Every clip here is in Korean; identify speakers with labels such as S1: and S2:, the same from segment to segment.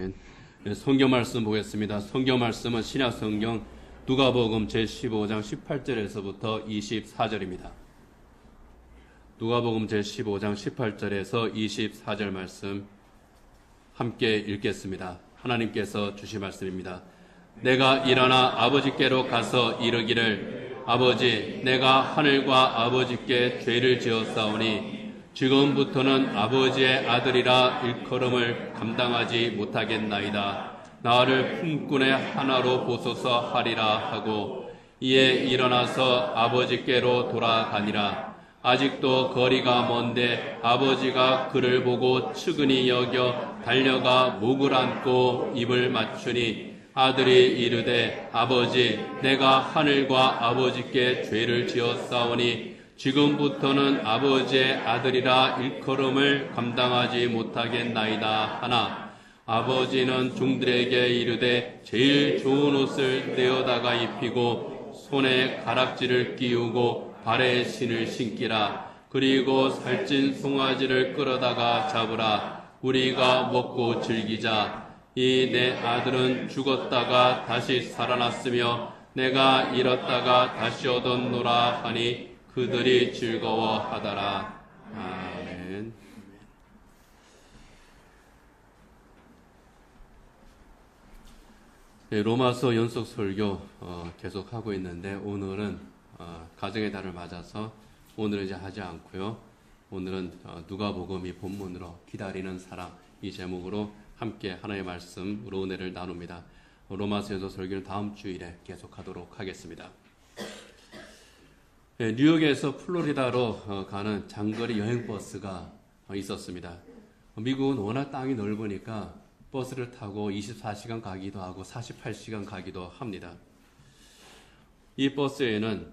S1: 아멘. 성경 말씀 보겠습니다. 성경 말씀은 신약 성경 누가복음 제15장 18절에서부터 24절입니다. 누가복음 제15장 18절에서 24절 말씀 함께 읽겠습니다. 하나님께서 주신 말씀입니다. 내가 일어나 아버지께로 가서 이르기를 아버지 내가 하늘과 아버지께 죄를 지었사오니 지금부터는 아버지의 아들이라 일컬음을 감당하지 못하겠나이다. 나를 품꾼의 하나로 보소서 하리라 하고 이에 일어나서 아버지께로 돌아가니라. 아직도 거리가 먼데 아버지가 그를 보고 측은히 여겨 달려가 목을 안고 입을 맞추니 아들이 이르되 아버지 내가 하늘과 아버지께 죄를 지었사오니 지금부터는 아버지의 아들이라 일컬음을 감당하지 못하겠나이다 하나 아버지는 종들에게 이르되 제일 좋은 옷을 떼어다가 입히고 손에 가락지를 끼우고 발에 신을 신기라. 그리고 살찐 송아지를 끌어다가 잡으라. 우리가 먹고 즐기자. 이 내 아들은 죽었다가 다시 살아났으며 내가 잃었다가 다시 얻었노라 하니 그들이 즐거워하더라. 아멘. 네, 로마서 연속 설교 계속 하고 있는데 오늘은 가정의 달을 맞아서 오늘은 이제 하지 않고요. 오늘은 누가복음이 본문으로 기다리는 사람 이 제목으로 함께 하나님의 말씀으로 은혜를 나눕니다. 로마서 연속 설교는 다음 주일에 계속하도록 하겠습니다. 네, 뉴욕에서 플로리다로 가는 장거리 여행버스가 있었습니다. 미국은 워낙 땅이 넓으니까 버스를 타고 24시간 가기도 하고 48시간 가기도 합니다. 이 버스에는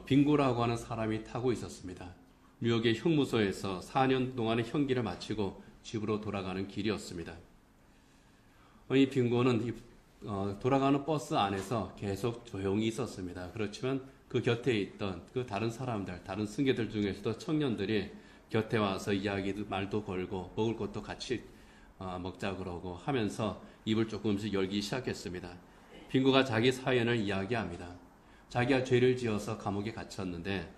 S1: 빙고라고 하는 사람이 타고 있었습니다. 뉴욕의 형무소에서 4년 동안의 형기를 마치고 집으로 돌아가는 길이었습니다. 이 빙고는 돌아가는 버스 안에서 계속 조용히 있었습니다. 그렇지만 그 곁에 있던 그 다른 사람들, 다른 승객들 중에서도 청년들이 곁에 와서 이야기도 말도 걸고 먹을 것도 같이 먹자 그러고 하면서 입을 조금씩 열기 시작했습니다. 빙고가 자기 사연을 이야기합니다. 자기가 죄를 지어서 감옥에 갇혔는데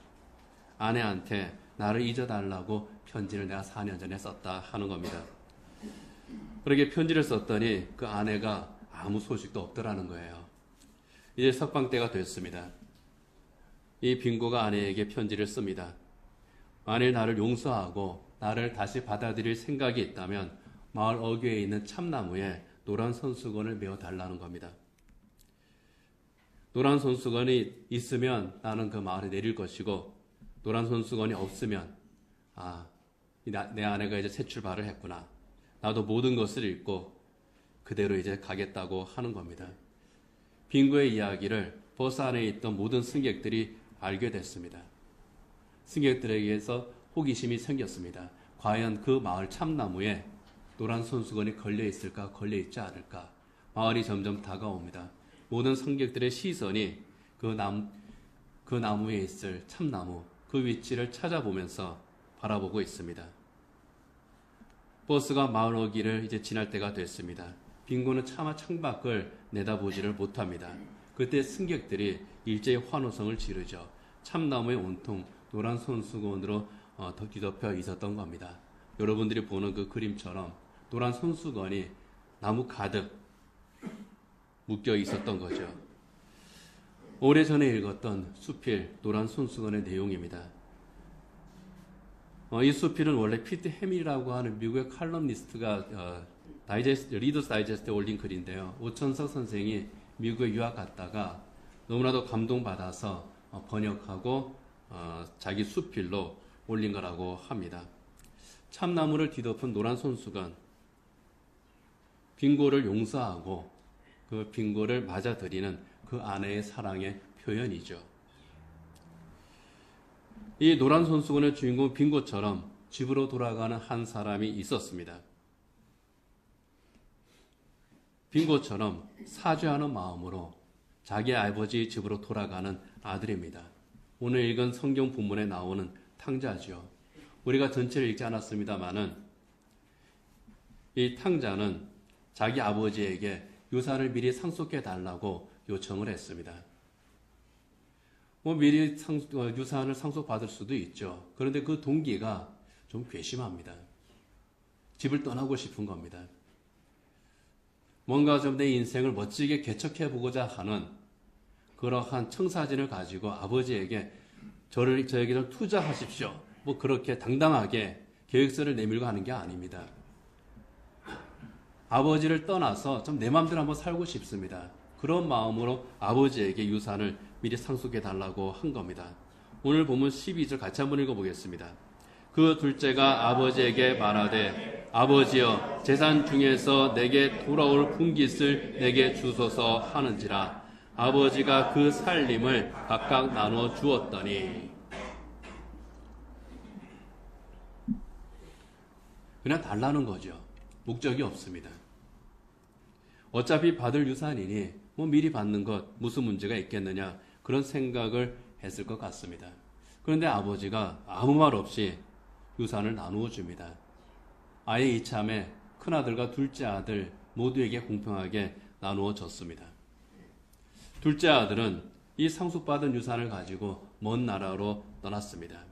S1: 아내한테 나를 잊어달라고 편지를 내가 4년 전에 썼다 하는 겁니다. 그렇게 편지를 썼더니 그 아내가 아무 소식도 없더라는 거예요. 이제 석방 때가 됐습니다. 이 빙고가 아내에게 편지를 씁니다. 만일 나를 용서하고 나를 다시 받아들일 생각이 있다면 마을 어귀에 있는 참나무에 노란 손수건을 메어 달라는 겁니다. 노란 손수건이 있으면 나는 그 마을에 내릴 것이고 노란 손수건이 없으면 내 아내가 이제 새 출발을 했구나. 나도 모든 것을 잃고 그대로 이제 가겠다고 하는 겁니다. 빙고의 이야기를 버스 안에 있던 모든 승객들이 알게 됐습니다. 승객들에게서 호기심이 생겼습니다. 과연 그 마을 참나무에 노란 손수건이 걸려 있을까, 걸려 있지 않을까. 마을이 점점 다가옵니다. 모든 승객들의 시선이 그 나무에 있을 참나무, 그 위치를 찾아보면서 바라보고 있습니다. 버스가 마을 어귀를 이제 지날 때가 됐습니다. 빙고는 차마 창밖을 내다보지를 못합니다. 그때 승객들이 일제히 환호성을 지르죠. 참나무에 온통 노란 손수건으로 뒤덮여 있었던 겁니다. 여러분들이 보는 그 그림처럼 노란 손수건이 나무 가득 묶여 있었던 거죠. 오래전에 읽었던 수필 노란 손수건의 내용입니다. 이 수필은 원래 피트 해밀이라고 하는 미국의 칼럼니스트가 리더스 다이제스트에 올린 글인데요. 오천석 선생이 미국에 유학 갔다가 너무나도 감동받아서 번역하고 자기 수필로 올린 거라고 합니다. 참나무를 뒤덮은 노란 손수건, 빙고를 용서하고 그 빙고를 맞아들이는 그 아내의 사랑의 표현이죠. 이 노란 손수건의 주인공 빙고처럼 집으로 돌아가는 한 사람이 있었습니다. 빙고처럼 사죄하는 마음으로 자기 아버지 집으로 돌아가는 아들입니다. 오늘 읽은 성경 본문에 나오는 탕자죠. 우리가 전체를 읽지 않았습니다마는 이 탕자는 자기 아버지에게 유산을 미리 상속해 달라고 요청을 했습니다. 미리 유산을 상속받을 수도 있죠. 그런데 그 동기가 좀 괘씸합니다. 집을 떠나고 싶은 겁니다. 뭔가 좀 내 인생을 멋지게 개척해 보고자 하는 그러한 청사진을 가지고 아버지에게 저에게 좀 투자하십시오. 그렇게 당당하게 계획서를 내밀고 하는 게 아닙니다. 아버지를 떠나서 좀 내 마음대로 한번 살고 싶습니다. 그런 마음으로 아버지에게 유산을 미리 상속해 달라고 한 겁니다. 오늘 보면 12절 같이 한번 읽어보겠습니다. 그 둘째가 아버지에게 말하되 아버지여 재산 중에서 내게 돌아올 분깃을 내게 주소서 하는지라. 아버지가 그 살림을 각각 나눠 주었더니. 그냥 달라는 거죠. 목적이 없습니다. 어차피 받을 유산이니 미리 받는 것 무슨 문제가 있겠느냐, 그런 생각을 했을 것 같습니다. 그런데 아버지가 아무 말 없이 유산을 나누어 줍니다. 아예 이참에 큰아들과 둘째 아들 모두에게 공평하게 나누어 줬습니다. 둘째 아들은 이 상속받은 유산을 가지고 먼 나라로 떠났습니다.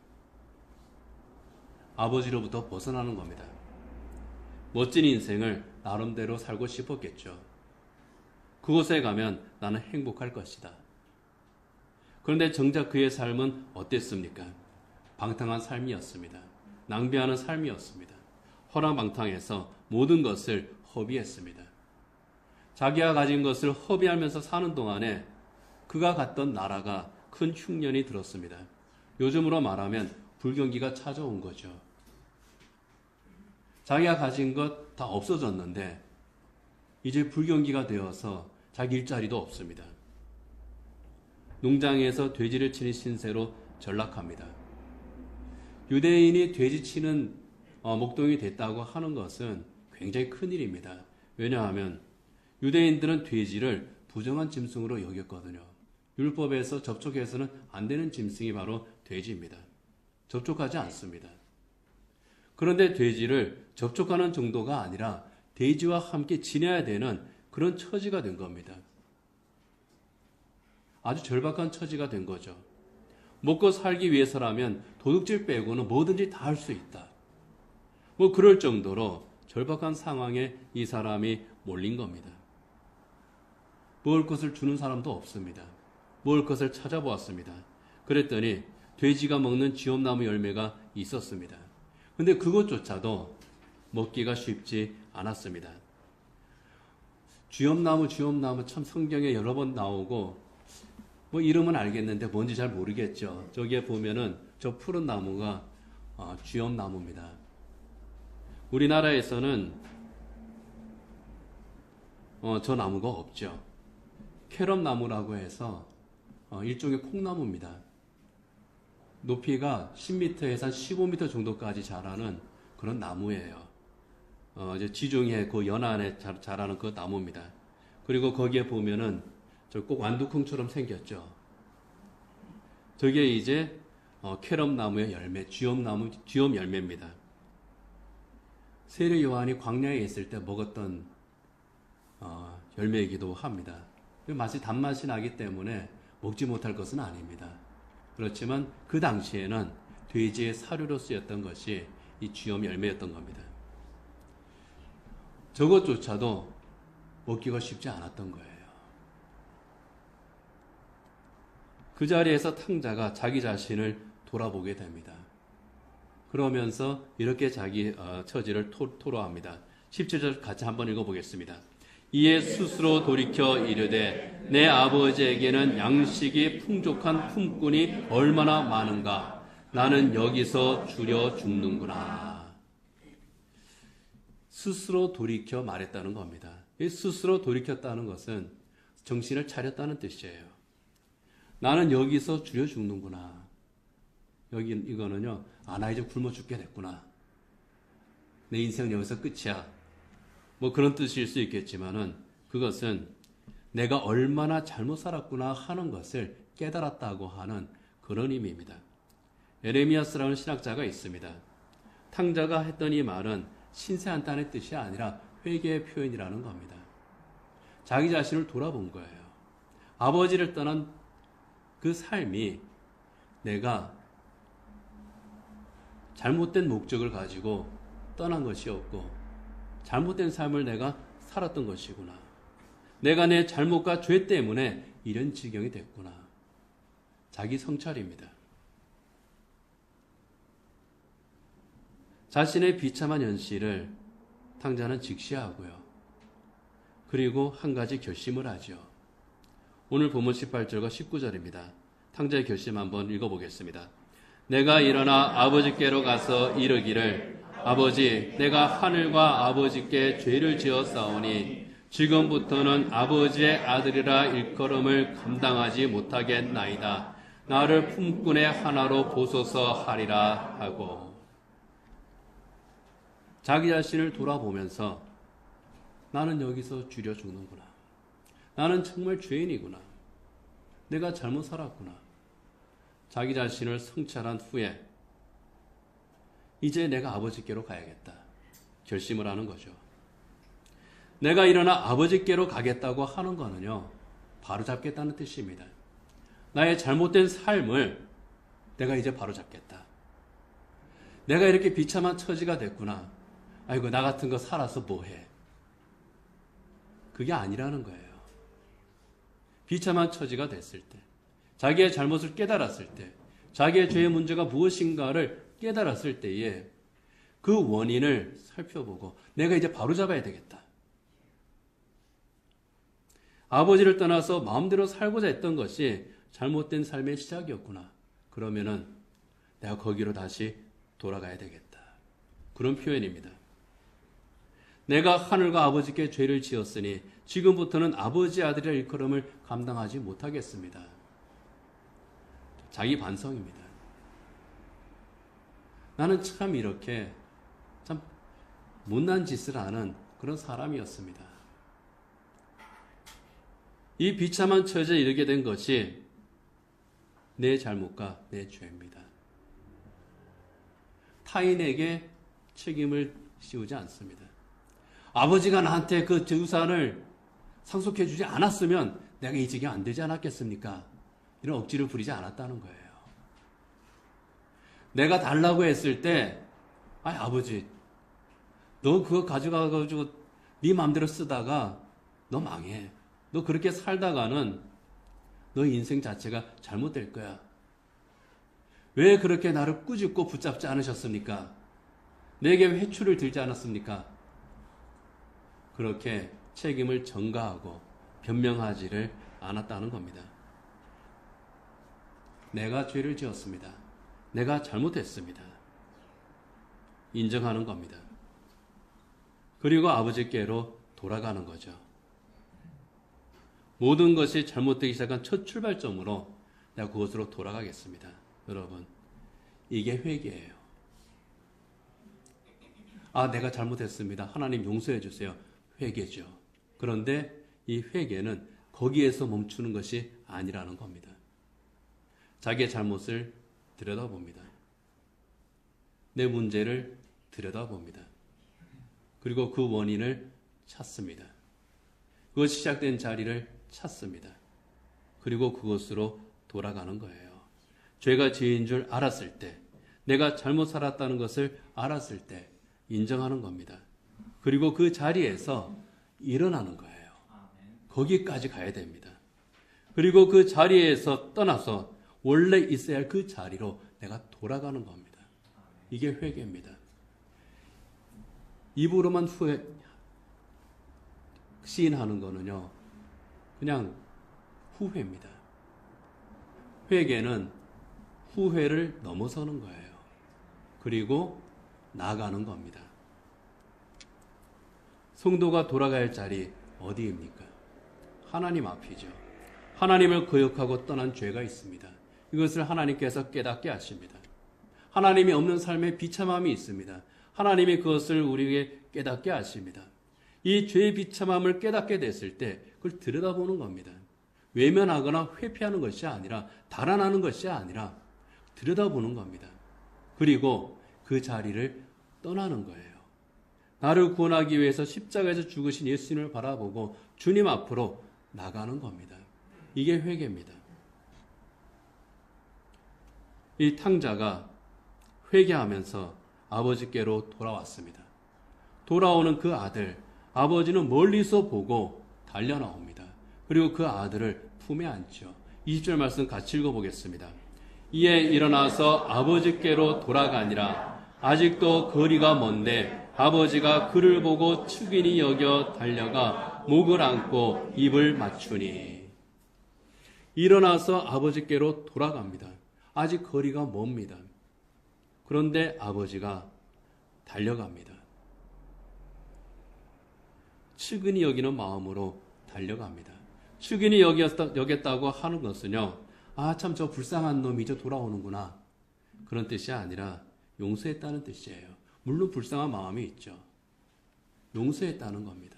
S1: 아버지로부터 벗어나는 겁니다. 멋진 인생을 나름대로 살고 싶었겠죠. 그곳에 가면 나는 행복할 것이다. 그런데 정작 그의 삶은 어땠습니까? 방탕한 삶이었습니다. 낭비하는 삶이었습니다. 허랑방탕해서 모든 것을 허비했습니다. 자기가 가진 것을 허비하면서 사는 동안에 그가 갔던 나라가 큰 흉년이 들었습니다. 요즘으로 말하면 불경기가 찾아온 거죠. 자기가 가진 것 다 없어졌는데 이제 불경기가 되어서 자기 일자리도 없습니다. 농장에서 돼지를 치는 신세로 전락합니다. 유대인이 돼지 치는 목동이 됐다고 하는 것은 굉장히 큰일입니다. 왜냐하면 유대인들은 돼지를 부정한 짐승으로 여겼거든요. 율법에서 접촉해서는 안 되는 짐승이 바로 돼지입니다. 접촉하지 않습니다. 그런데 돼지를 접촉하는 정도가 아니라 돼지와 함께 지내야 되는 그런 처지가 된 겁니다. 아주 절박한 처지가 된 거죠. 먹고 살기 위해서라면 도둑질 빼고는 뭐든지 다 할 수 있다. 그럴 정도로 절박한 상황에 이 사람이 몰린 겁니다. 먹을 것을 주는 사람도 없습니다. 먹을 것을 찾아보았습니다. 그랬더니 돼지가 먹는 쥐엄나무 열매가 있었습니다. 근데 그것조차도 먹기가 쉽지 않았습니다. 쥐엄나무 참 성경에 여러 번 나오고 이름은 알겠는데 뭔지 잘 모르겠죠. 저기에 보면은 저 푸른 나무가 쥐엄나무입니다. 우리나라에서는 저 나무가 없죠. 캐럿나무라고 해서 일종의 콩나무입니다. 높이가 10m에서 한 15m 정도까지 자라는 그런 나무예요. 이제 지중해 그 연안에 자라는 그 나무입니다. 그리고 거기에 보면은 저 꼭 완두콩처럼 생겼죠. 저게 이제 캐럿나무의 열매, 쥐엄 열매입니다. 세례 요한이 광야에 있을 때 먹었던 열매이기도 합니다. 맛이 단맛이 나기 때문에 먹지 못할 것은 아닙니다. 그렇지만 그 당시에는 돼지의 사료로 쓰였던 것이 이 쥐엄 열매였던 겁니다. 저것조차도 먹기가 쉽지 않았던 거예요. 그 자리에서 탕자가 자기 자신을 돌아보게 됩니다. 그러면서 이렇게 자기 처지를 토로합니다. 17절 같이 한번 읽어보겠습니다. 이에 스스로 돌이켜 이르되 내 아버지에게는 양식이 풍족한 품꾼이 얼마나 많은가. 나는 여기서 줄여 죽는구나. 스스로 돌이켜 말했다는 겁니다. 이 스스로 돌이켰다는 것은 정신을 차렸다는 뜻이에요. 나는 여기서 줄여 죽는구나. 이거는요, 나 이제 굶어 죽게 됐구나. 내 인생은 여기서 끝이야. 그런 뜻일 수 있겠지만은 그것은 내가 얼마나 잘못 살았구나 하는 것을 깨달았다고 하는 그런 의미입니다. 에레미야스라는 신학자가 있습니다. 탕자가 했던 이 말은 신세한탄의 뜻이 아니라 회개의 표현이라는 겁니다. 자기 자신을 돌아본 거예요. 아버지를 떠난 그 삶이 내가 잘못된 목적을 가지고 떠난 것이었고 잘못된 삶을 내가 살았던 것이구나. 내가 내 잘못과 죄 때문에 이런 지경이 됐구나. 자기 성찰입니다. 자신의 비참한 현실을 탕자는 직시하고요. 그리고 한 가지 결심을 하죠. 오늘 본문 18절과 19절입니다. 탕자의 결심 한번 읽어보겠습니다. 내가 일어나 아버지께로 가서 이르기를 아버지 내가 하늘과 아버지께 죄를 지었사오니 지금부터는 아버지의 아들이라 일컬음을 감당하지 못하겠나이다. 나를 품꾼의 하나로 보소서 하리라 하고 자기 자신을 돌아보면서 나는 여기서 죽여 죽는구나. 나는 정말 죄인이구나. 내가 잘못 살았구나. 자기 자신을 성찰한 후에 이제 내가 아버지께로 가야겠다. 결심을 하는 거죠. 내가 일어나 아버지께로 가겠다고 하는 거는요. 바로잡겠다는 뜻입니다. 나의 잘못된 삶을 내가 이제 바로잡겠다. 내가 이렇게 비참한 처지가 됐구나. 아이고 나 같은 거 살아서 뭐해. 그게 아니라는 거예요. 비참한 처지가 됐을 때, 자기의 잘못을 깨달았을 때, 자기의 죄의 문제가 무엇인가를 깨달았을 때에 그 원인을 살펴보고 내가 이제 바로잡아야 되겠다. 아버지를 떠나서 마음대로 살고자 했던 것이 잘못된 삶의 시작이었구나. 그러면은 내가 거기로 다시 돌아가야 되겠다. 그런 표현입니다. 내가 하늘과 아버지께 죄를 지었으니 지금부터는 아버지 아들이라 일컬음을 감당하지 못하겠습니다. 자기 반성입니다. 나는 참 이렇게 참 못난 짓을 하는 그런 사람이었습니다. 이 비참한 처지에 이르게 된 것이 내 잘못과 내 죄입니다. 타인에게 책임을 씌우지 않습니다. 아버지가 나한테 그 유산을 상속해 주지 않았으면 내가 이 지경 안 되지 않았겠습니까? 이런 억지를 부리지 않았다는 거예요. 내가 달라고 했을 때 아버지 너 그거 가져가가지고 네 마음대로 쓰다가 너 망해. 너 그렇게 살다가는 너 인생 자체가 잘못될 거야. 왜 그렇게 나를 꾸짖고 붙잡지 않으셨습니까? 내게 회초리를 들지 않았습니까? 그렇게 책임을 전가하고 변명하지를 않았다는 겁니다. 내가 죄를 지었습니다. 내가 잘못했습니다. 인정하는 겁니다. 그리고 아버지께로 돌아가는 거죠. 모든 것이 잘못되기 시작한 첫 출발점으로 내가 그곳으로 돌아가겠습니다. 여러분, 이게 회개예요. 내가 잘못했습니다. 하나님 용서해 주세요. 회개죠. 그런데 이 회개는 거기에서 멈추는 것이 아니라는 겁니다. 자기의 잘못을 들여다봅니다. 내 문제를 들여다봅니다. 그리고 그 원인을 찾습니다. 그것이 시작된 자리를 찾습니다. 그리고 그곳으로 돌아가는 거예요. 죄가 죄인 줄 알았을 때, 내가 잘못 살았다는 것을 알았을 때 인정하는 겁니다. 그리고 그 자리에서 일어나는 거예요. 거기까지 가야 됩니다. 그리고 그 자리에서 떠나서 원래 있어야 할 그 자리로 내가 돌아가는 겁니다. 이게 회개입니다. 입으로만 시인하는 거는요, 그냥 후회입니다. 회개는 후회를 넘어서는 거예요. 그리고 나아가는 겁니다. 성도가 돌아가야 할 자리 어디입니까? 하나님 앞이죠. 하나님을 거역하고 떠난 죄가 있습니다. 이것을 하나님께서 깨닫게 하십니다. 하나님이 없는 삶에 비참함이 있습니다. 하나님이 그것을 우리에게 깨닫게 하십니다. 이 죄의 비참함을 깨닫게 됐을 때 그걸 들여다보는 겁니다. 외면하거나 회피하는 것이 아니라 달아나는 것이 아니라 들여다보는 겁니다. 그리고 그 자리를 떠나는 거예요. 나를 구원하기 위해서 십자가에서 죽으신 예수님을 바라보고 주님 앞으로 나가는 겁니다. 이게 회개입니다. 이 탕자가 회개하면서 아버지께로 돌아왔습니다. 돌아오는 그 아들, 아버지는 멀리서 보고 달려나옵니다. 그리고 그 아들을 품에 안죠. 20절 말씀 같이 읽어보겠습니다. 이에 일어나서 아버지께로 돌아가니라. 아직도 거리가 먼데 아버지가 그를 보고 측은히 여겨 달려가 목을 안고 입을 맞추니. 일어나서 아버지께로 돌아갑니다. 아직 거리가 멉니다. 그런데 아버지가 달려갑니다. 측은히 여기는 마음으로 달려갑니다. 측은히 여겼다고 하는 것은요, 아, 참 저 불쌍한 놈이 이제 돌아오는구나, 그런 뜻이 아니라 용서했다는 뜻이에요. 물론 불쌍한 마음이 있죠. 용서했다는 겁니다.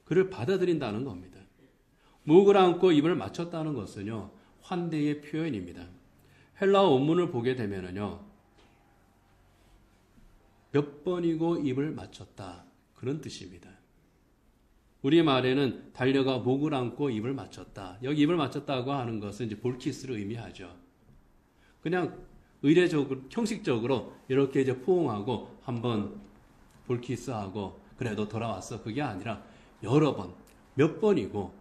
S1: 그를 받아들인다는 겁니다. 목을 안고 입을 맞췄다는 것은요, 환대의 표현입니다. 헬라어 원문을 보게 되면은요, 몇 번이고 입을 맞췄다, 그런 뜻입니다. 우리말에는 달려가 목을 안고 입을 맞췄다. 여기 입을 맞췄다고 하는 것은 이제 볼키스를 의미하죠. 그냥 의례적으로, 형식적으로 이렇게 이제 포옹하고 한번 볼키스하고 그래 너 돌아왔어, 그게 아니라 여러 번, 몇 번이고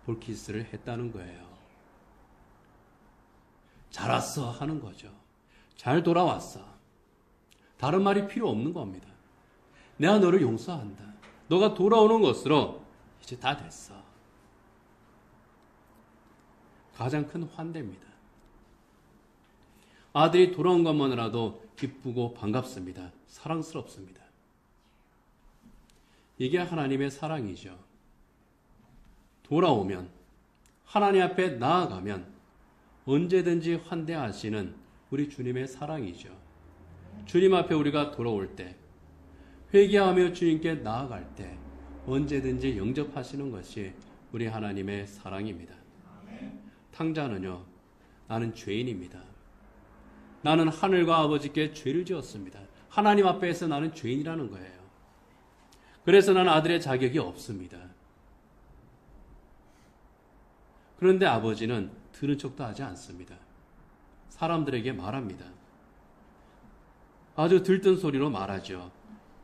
S1: 볼키스를 했다는 거예요. 잘 왔어 하는 거죠. 잘 돌아왔어. 다른 말이 필요 없는 겁니다. 내가 너를 용서한다. 너가 돌아오는 것으로 이제 다 됐어. 가장 큰 환대입니다. 아들이 돌아온 것만으로도 기쁘고 반갑습니다. 사랑스럽습니다. 이게 하나님의 사랑이죠. 돌아오면, 하나님 앞에 나아가면 언제든지 환대하시는 우리 주님의 사랑이죠. 주님 앞에 우리가 돌아올 때, 회개하며 주님께 나아갈 때 언제든지 영접하시는 것이 우리 하나님의 사랑입니다. 탕자는요, 나는 죄인입니다. 나는 하늘과 아버지께 죄를 지었습니다. 하나님 앞에서 나는 죄인이라는 거예요. 그래서 나는 아들의 자격이 없습니다. 그런데 아버지는 들은 척도 하지 않습니다. 사람들에게 말합니다. 아주 들뜬 소리로 말하죠.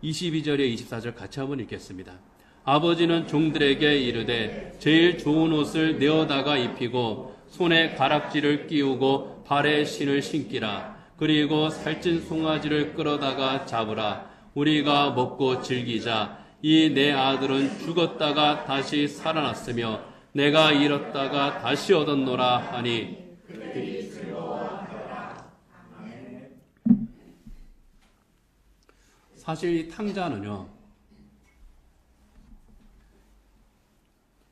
S1: 22절에 24절 같이 한번 읽겠습니다. 아버지는 종들에게 이르되 제일 좋은 옷을 내어다가 입히고 손에 가락지를 끼우고 발에 신을 신기라. 그리고 살찐 송아지를 끌어다가 잡으라. 우리가 먹고 즐기자. 이 내 아들은 죽었다가 다시 살아났으며 내가 잃었다가 다시 얻었노라 하니. 사실 이 탕자는요,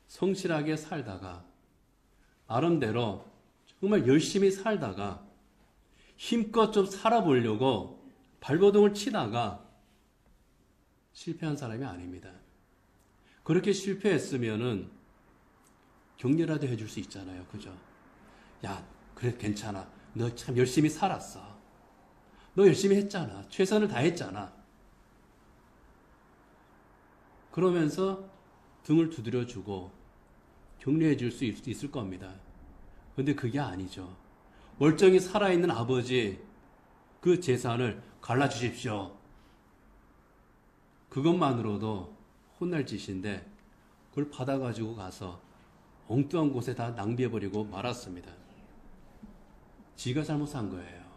S1: 성실하게 살다가 나름대로 정말 열심히 살다가 힘껏 좀 살아보려고 발버둥을 치다가 실패한 사람이 아닙니다. 그렇게 실패했으면은 격려라도 해줄 수 있잖아요. 그죠? 야, 그래, 괜찮아. 너 참 열심히 살았어. 너 열심히 했잖아. 최선을 다했잖아. 그러면서 등을 두드려주고 격려해 줄 수 있을 겁니다. 그런데 그게 아니죠. 멀쩡히 살아있는 아버지 그 재산을 갈라주십시오. 그것만으로도 혼날 짓인데 그걸 받아가지고 가서 엉뚱한 곳에 다 낭비해버리고 말았습니다. 지가 잘못한 거예요.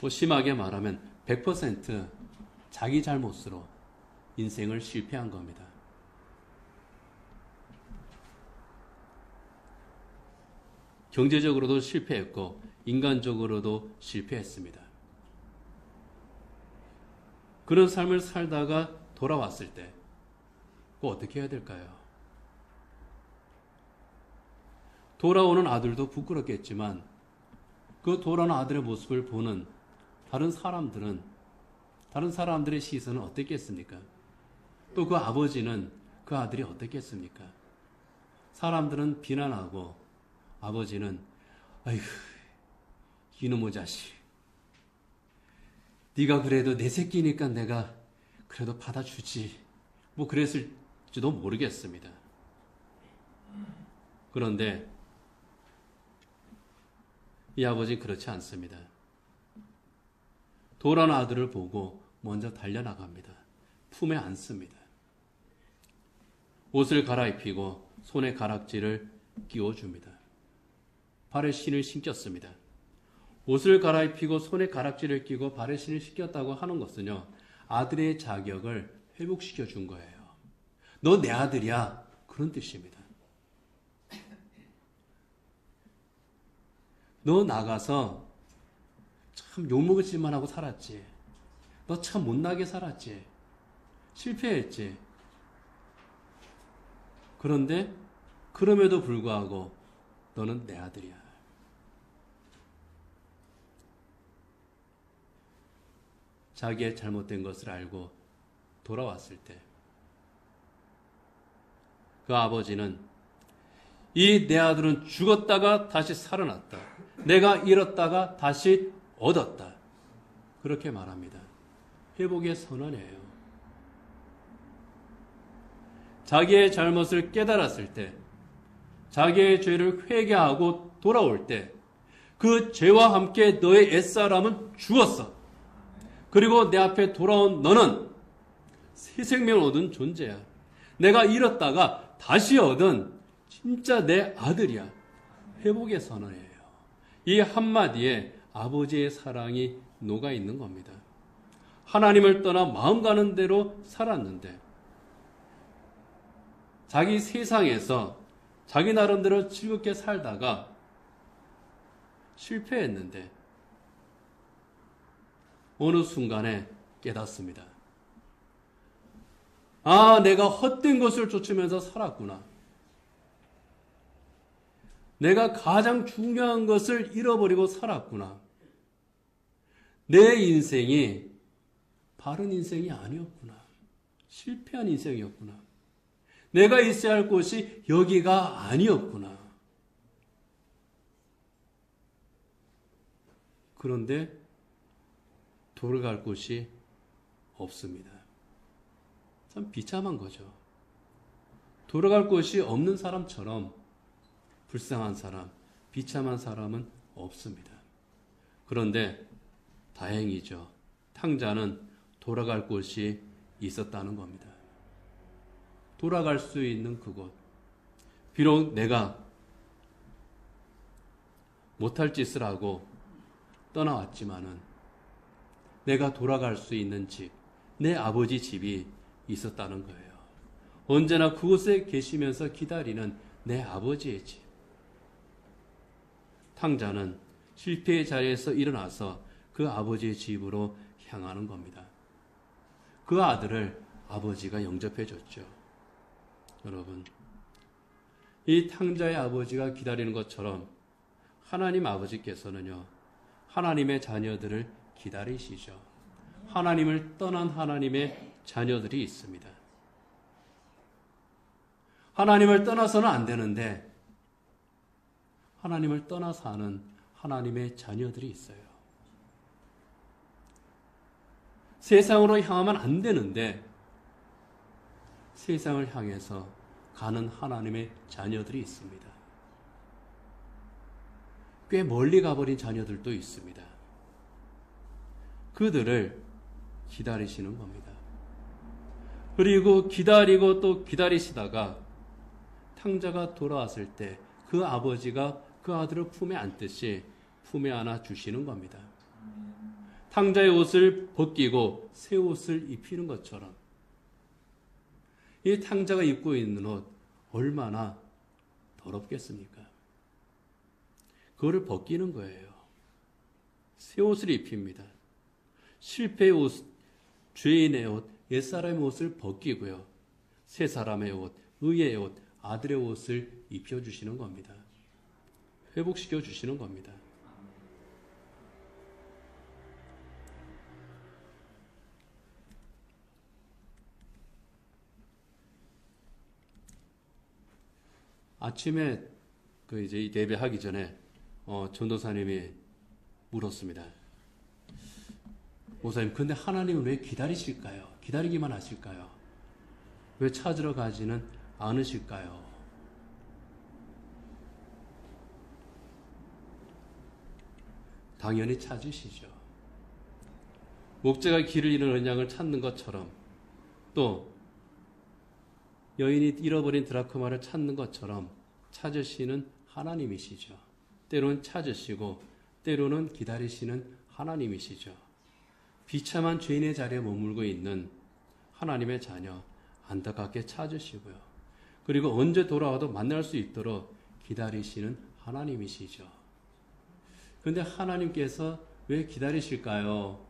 S1: 뭐 심하게 말하면 100% 자기 잘못으로 인생을 실패한 겁니다. 경제적으로도 실패했고 인간적으로도 실패했습니다. 그런 삶을 살다가 돌아왔을 때 그거 어떻게 해야 될까요? 돌아오는 아들도 부끄럽겠지만 그 돌아오는 아들의 모습을 보는 다른 사람들의 시선은 어떻겠습니까? 또 그 아버지는 그 아들이 어떻겠습니까? 사람들은 비난하고 아버지는 아이고 이놈의 자식 네가 그래도 내 새끼니까 내가 그래도 받아주지. 뭐 그랬을지도 모르겠습니다. 그런데 이 아버지는 그렇지 않습니다. 돌아온 아들을 보고 먼저 달려나갑니다. 품에 안습니다. 옷을 갈아입히고 손에 가락지를 끼워줍니다. 발에 신을 신겼습니다. 옷을 갈아입히고 손에 가락지를 끼고 발에 신을 신겼다고 하는 것은요, 아들의 자격을 회복시켜 준 거예요. 너 내 아들이야. 그런 뜻입니다. 너 나가서 참 욕먹을 짓만 하고 살았지. 너 참 못나게 살았지. 실패했지. 그런데 그럼에도 불구하고 너는 내 아들이야. 자기의 잘못된 것을 알고 돌아왔을 때 그 아버지는 이 내 아들은 죽었다가 다시 살아났다. 내가 잃었다가 다시 얻었다. 그렇게 말합니다. 회복의 선언이에요. 자기의 잘못을 깨달았을 때, 자기의 죄를 회개하고 돌아올 때, 그 죄와 함께 너의 옛사람은 죽었어. 그리고 내 앞에 돌아온 너는 새 생명을 얻은 존재야. 내가 잃었다가 다시 얻은 진짜 내 아들이야. 회복의 선언이에요. 이 한마디에 아버지의 사랑이 녹아 있는 겁니다. 하나님을 떠나 마음 가는 대로 살았는데 자기 세상에서 자기 나름대로 즐겁게 살다가 실패했는데 어느 순간에 깨닫습니다. 아, 내가 헛된 것을 쫓으면서 살았구나. 내가 가장 중요한 것을 잃어버리고 살았구나. 내 인생이 바른 인생이 아니었구나. 실패한 인생이었구나. 내가 있어야 할 곳이 여기가 아니었구나. 그런데 돌아갈 곳이 없습니다. 참 비참한 거죠. 돌아갈 곳이 없는 사람처럼 불쌍한 사람, 비참한 사람은 없습니다. 그런데 다행이죠. 탕자는 돌아갈 곳이 있었다는 겁니다. 돌아갈 수 있는 그곳. 비록 내가 못할 짓을 하고 떠나왔지만은 내가 돌아갈 수 있는 집, 내 아버지 집이 있었다는 거예요. 언제나 그곳에 계시면서 기다리는 내 아버지의 집. 탕자는 실패의 자리에서 일어나서 그 아버지의 집으로 향하는 겁니다. 그 아들을 아버지가 영접해 줬죠. 여러분, 이 탕자의 아버지가 기다리는 것처럼 하나님 아버지께서는요, 하나님의 자녀들을 기다리시죠. 하나님을 떠난 하나님의 자녀들이 있습니다. 하나님을 떠나서는 안 되는데 하나님을 떠나 사는 하나님의 자녀들이 있어요. 세상으로 향하면 안 되는데 세상을 향해서 가는 하나님의 자녀들이 있습니다. 꽤 멀리 가버린 자녀들도 있습니다. 그들을 기다리시는 겁니다. 그리고 기다리고 또 기다리시다가 탕자가 돌아왔을 때 그 아버지가 그 아들을 품에 안듯이 품에 안아 주시는 겁니다. 탕자의 옷을 벗기고 새 옷을 입히는 것처럼 이 탕자가 입고 있는 옷 얼마나 더럽겠습니까? 그거를 벗기는 거예요. 새 옷을 입힙니다. 실패의 옷, 죄인의 옷, 옛사람의 옷을 벗기고요. 새 사람의 옷, 의의 옷, 아들의 옷을 입혀주시는 겁니다. 회복시켜 주시는 겁니다. 아침에 이제 예배하기 전에 전도사님이 물었습니다. 목사님, 근데 하나님은 왜 기다리실까요? 기다리기만 하실까요? 왜 찾으러 가지는 않으실까요? 당연히 찾으시죠. 목자가 길을 잃은 양을 찾는 것처럼, 또 여인이 잃어버린 드라크마를 찾는 것처럼 찾으시는 하나님이시죠. 때로는 찾으시고 때로는 기다리시는 하나님이시죠. 비참한 죄인의 자리에 머물고 있는 하나님의 자녀 안타깝게 찾으시고요. 그리고 언제 돌아와도 만날 수 있도록 기다리시는 하나님이시죠. 그런데 하나님께서 왜 기다리실까요?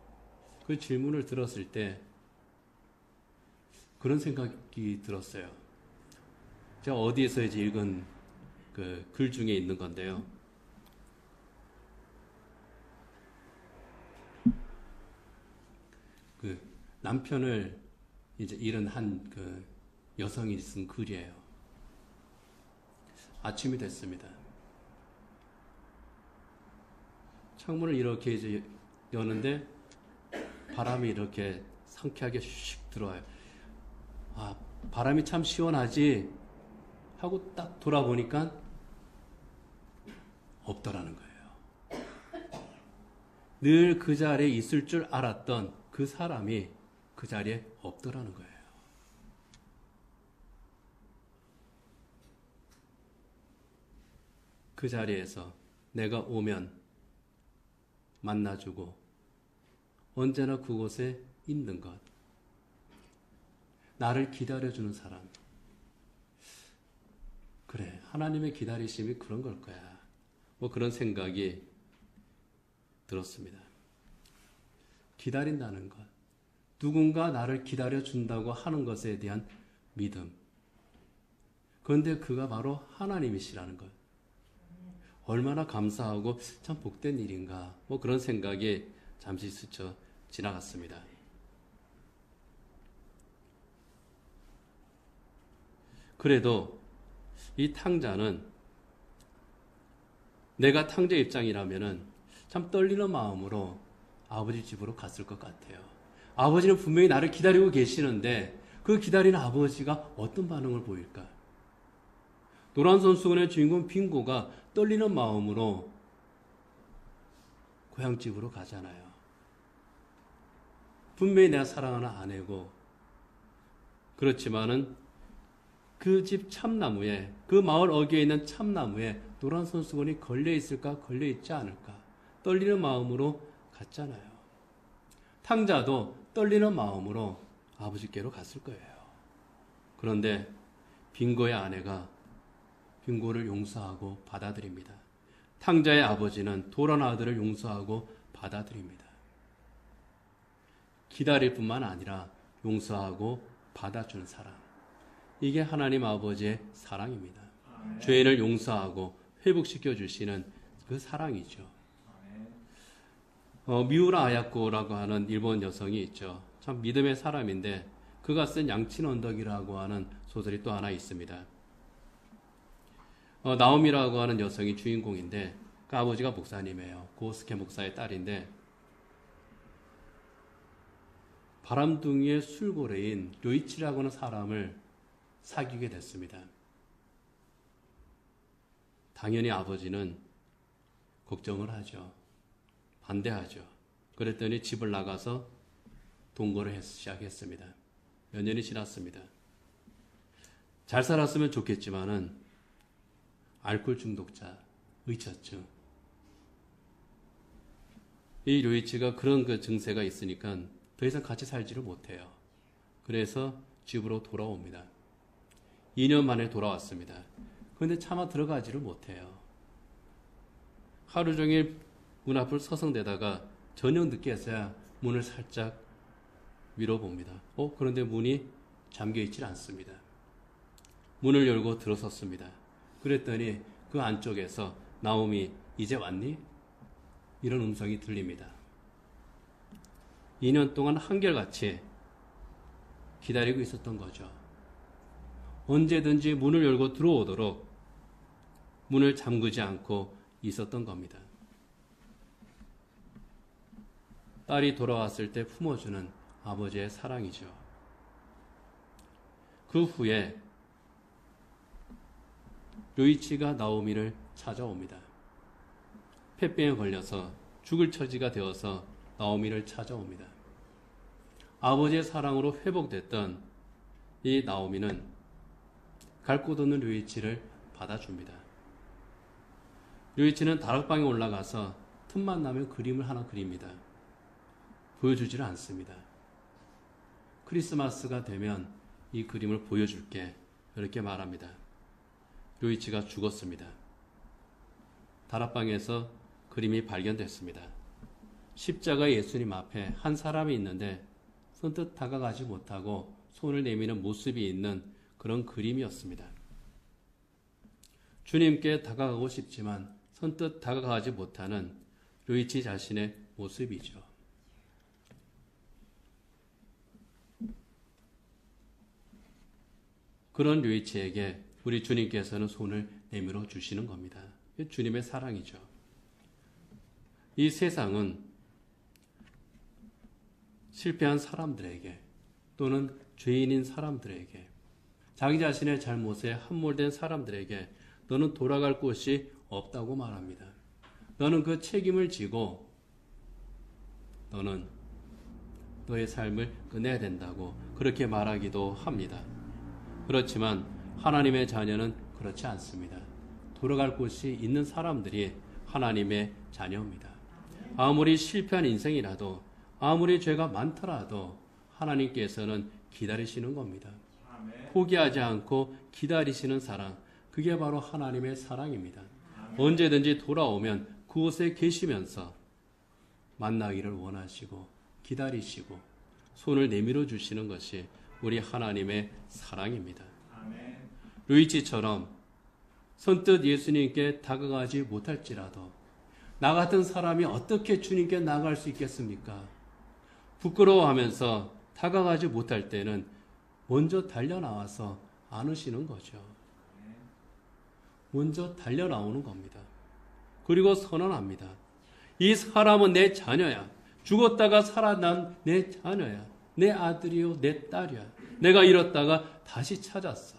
S1: 그 질문을 들었을 때 그런 생각이 들었어요. 제가 어디에서 이제 읽은 그 글 중에 있는 건데요. 그 남편을 이제 잃은 한 그 여성이 쓴 글이에요. 아침이 됐습니다. 창문을 이렇게 이제 여는데 바람이 이렇게 상쾌하게 슉 들어와요. 아, 바람이 참 시원하지 하고 딱 돌아보니까 없더라는 거예요. 늘 그 자리에 있을 줄 알았던 그 사람이 그 자리에 없더라는 거예요. 그 자리에서 내가 오면 만나주고 언제나 그곳에 있는 것, 나를 기다려주는 사람. 그래, 하나님의 기다리심이 그런 걸 거야. 뭐 그런 생각이 들었습니다. 기다린다는 것, 누군가 나를 기다려준다고 하는 것에 대한 믿음. 그런데 그가 바로 하나님이시라는 것. 얼마나 감사하고 참 복된 일인가. 뭐 그런 생각이 잠시 스쳐 지나갔습니다. 그래도 이 탕자는 내가 탕자 입장이라면은 참 떨리는 마음으로 아버지 집으로 갔을 것 같아요. 아버지는 분명히 나를 기다리고 계시는데 그 기다리는 아버지가 어떤 반응을 보일까? 노란 손수건의 주인공 빙고가 떨리는 마음으로 고향집으로 가잖아요. 분명히 내가 사랑하는 아내고, 그렇지만은 그 집 참나무에, 그 마을 어귀에 있는 참나무에 노란 손수건이 걸려 있을까, 걸려 있지 않을까 떨리는 마음으로 갔잖아요. 탕자도 떨리는 마음으로 아버지께로 갔을 거예요. 그런데 빙고의 아내가 빙고를 용서하고 받아들입니다. 탕자의 아버지는 돌아온 아들을 용서하고 받아들입니다. 기다릴 뿐만 아니라 용서하고 받아주는 사랑. 이게 하나님 아버지의 사랑입니다. 죄인을 용서하고 회복시켜 주시는 그 사랑이죠. 미우라 아야코라고 하는 일본 여성이 있죠. 참 믿음의 사람인데 그가 쓴 양친 언덕이라고 하는 소설이 또 하나 있습니다. 나오미라고 하는 여성이 주인공인데 그 아버지가 목사님이에요. 고스케 목사의 딸인데 바람둥이의 술고래인 료이치라고 하는 사람을 사귀게 됐습니다. 당연히 아버지는 걱정을 하죠. 반대하죠. 그랬더니 집을 나가서 동거를 시작했습니다. 몇 년이 지났습니다. 잘 살았으면 좋겠지만은 알코올 중독자, 의처증. 이 료이치가 그런 그 증세가 있으니까 더 이상 같이 살지를 못해요. 그래서 집으로 돌아옵니다. 2년 만에 돌아왔습니다. 그런데 차마 들어가지를 못해요. 하루 종일 문 앞을 서성대다가 저녁 늦게서야 문을 살짝 밀어봅니다. 그런데 문이 잠겨있질 않습니다. 문을 열고 들어섰습니다. 그랬더니 그 안쪽에서 나오미 이제 왔니? 이런 음성이 들립니다. 2년 동안 한결같이 기다리고 있었던 거죠. 언제든지 문을 열고 들어오도록 문을 잠그지 않고 있었던 겁니다. 딸이 돌아왔을 때 품어주는 아버지의 사랑이죠. 그 후에 류이치가 나오미를 찾아옵니다. 폐병에 걸려서 죽을 처지가 되어서 나오미를 찾아옵니다. 아버지의 사랑으로 회복됐던 이 나오미는 갈 곳 없는 류이치를 받아줍니다. 류이치는 다락방에 올라가서 틈만 나면 그림을 하나 그립니다. 보여주지를 않습니다. 크리스마스가 되면 이 그림을 보여줄게, 이렇게 말합니다. 류이치가 죽었습니다. 다락방에서 그림이 발견됐습니다. 십자가 예수님 앞에 한 사람이 있는데 선뜻 다가가지 못하고 손을 내미는 모습이 있는 그런 그림이었습니다. 주님께 다가가고 싶지만 선뜻 다가가지 못하는 류이치 자신의 모습이죠. 그런 류이치에게 우리 주님께서는 손을 내밀어 주시는 겁니다. 주님의 사랑이죠. 이 세상은 실패한 사람들에게 또는 죄인인 사람들에게 자기 자신의 잘못에 함몰된 사람들에게 너는 돌아갈 곳이 없다고 말합니다. 너는 그 책임을 지고 너는 너의 삶을 끝내야 된다고 그렇게 말하기도 합니다. 그렇지만 하나님의 자녀는 그렇지 않습니다. 돌아갈 곳이 있는 사람들이 하나님의 자녀입니다. 아무리 실패한 인생이라도 아무리 죄가 많더라도 하나님께서는 기다리시는 겁니다. 포기하지 않고 기다리시는 사랑, 그게 바로 하나님의 사랑입니다. 언제든지 돌아오면 그곳에 계시면서 만나기를 원하시고 기다리시고 손을 내밀어 주시는 것이 우리 하나님의 사랑입니다. 류이치처럼 선뜻 예수님께 다가가지 못할지라도 나 같은 사람이 어떻게 주님께 나갈 수 있겠습니까? 부끄러워하면서 다가가지 못할 때는 먼저 달려나와서 안으시는 거죠. 먼저 달려나오는 겁니다. 그리고 선언합니다. 이 사람은 내 자녀야. 죽었다가 살아난 내 자녀야. 내 아들이요, 내 딸이야. 내가 잃었다가 다시 찾았어.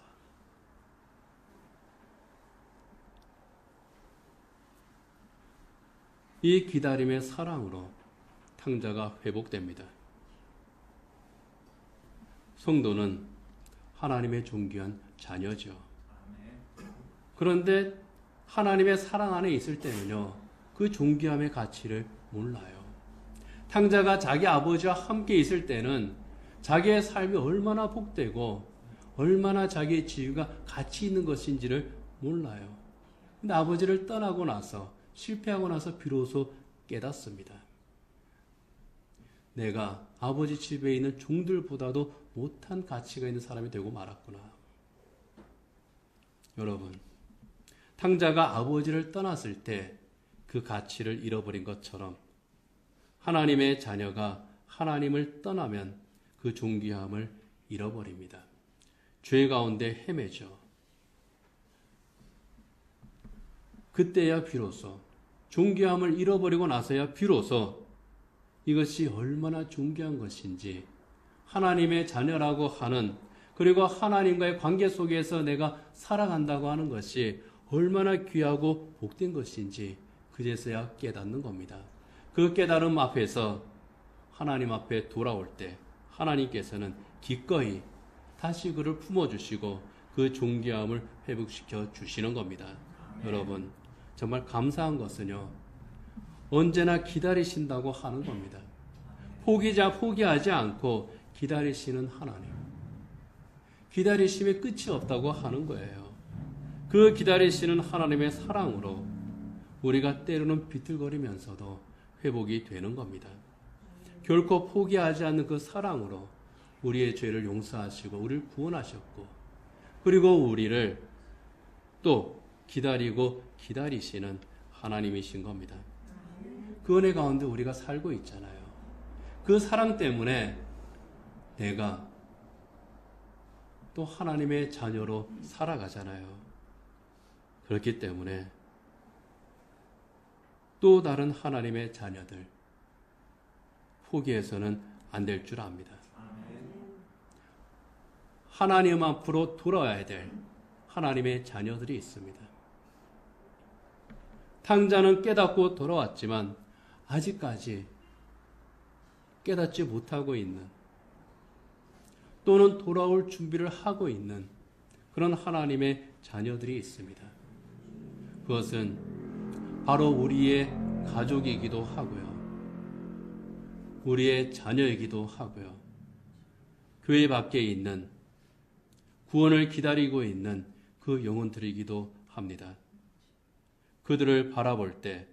S1: 이 기다림의 사랑으로 탕자가 회복됩니다. 성도는 하나님의 존귀한 자녀죠. 그런데 하나님의 사랑 안에 있을 때는요, 그 존귀함의 가치를 몰라요. 탕자가 자기 아버지와 함께 있을 때는 자기의 삶이 얼마나 복되고 얼마나 자기의 지위가 가치 있는 것인지를 몰라요. 근데 아버지를 떠나고 나서 실패하고 나서 비로소 깨닫습니다. 내가 아버지 집에 있는 종들보다도 못한 가치가 있는 사람이 되고 말았구나. 여러분, 탕자가 아버지를 떠났을 때 그 가치를 잃어버린 것처럼 하나님의 자녀가 하나님을 떠나면 그 존귀함을 잃어버립니다. 죄 가운데 헤매죠. 그때야 비로소 존귀함을 잃어버리고 나서야 비로소 이것이 얼마나 존귀한 것인지 하나님의 자녀라고 하는, 그리고 하나님과의 관계 속에서 내가 살아간다고 하는 것이 얼마나 귀하고 복된 것인지 그제서야 깨닫는 겁니다. 그 깨달음 앞에서 하나님 앞에 돌아올 때 하나님께서는 기꺼이 다시 그를 품어주시고 그 존귀함을 회복시켜 주시는 겁니다. 여러분, 정말 감사한 것은요, 언제나 기다리신다고 하는 겁니다. 포기하지 않고 기다리시는 하나님. 기다리심에 끝이 없다고 하는 거예요. 그 기다리시는 하나님의 사랑으로 우리가 때로는 비틀거리면서도 회복이 되는 겁니다. 결코 포기하지 않는 그 사랑으로 우리의 죄를 용서하시고 우리를 구원하셨고, 그리고 우리를 또 기다리고 기다리시는 하나님이신 겁니다. 그 은혜 가운데 우리가 살고 있잖아요. 그 사랑 때문에 내가 또 하나님의 자녀로 살아가잖아요. 그렇기 때문에 또 다른 하나님의 자녀들, 포기해서는 안 될 줄 압니다. 하나님 앞으로 돌아와야 될 하나님의 자녀들이 있습니다. 탕자는 깨닫고 돌아왔지만 아직까지 깨닫지 못하고 있는, 또는 돌아올 준비를 하고 있는 그런 하나님의 자녀들이 있습니다. 그것은 바로 우리의 가족이기도 하고요, 우리의 자녀이기도 하고요, 교회 밖에 있는 구원을 기다리고 있는 그 영혼들이기도 합니다. 그들을 바라볼 때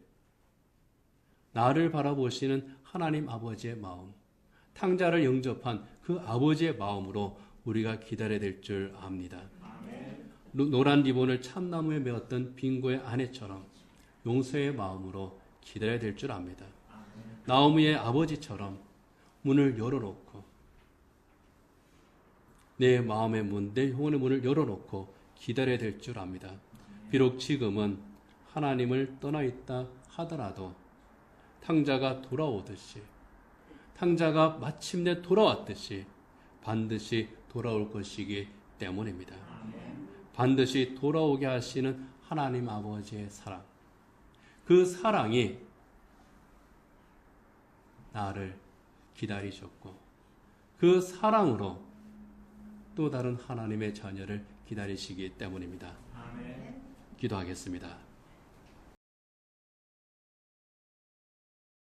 S1: 나를 바라보시는 하나님 아버지의 마음, 탕자를 영접한 그 아버지의 마음으로 우리가 기다려야 될 줄 압니다. 노란 리본을 참나무에 메었던 빙고의 아내처럼 용서의 마음으로 기다려야 될 줄 압니다. 나오미의 아버지처럼 문을 열어놓고, 내 마음의 문, 내 영혼의 문을 열어놓고 기다려야 될 줄 압니다. 비록 지금은 하나님을 떠나 있다 하더라도 탕자가 돌아오듯이, 탕자가 마침내 돌아왔듯이 반드시 돌아올 것이기 때문입니다. 반드시 돌아오게 하시는 하나님 아버지의 사랑, 그 사랑이 나를 기다리셨고 그 사랑으로 또 다른 하나님의 자녀를 기다리시기 때문입니다. 기도하겠습니다.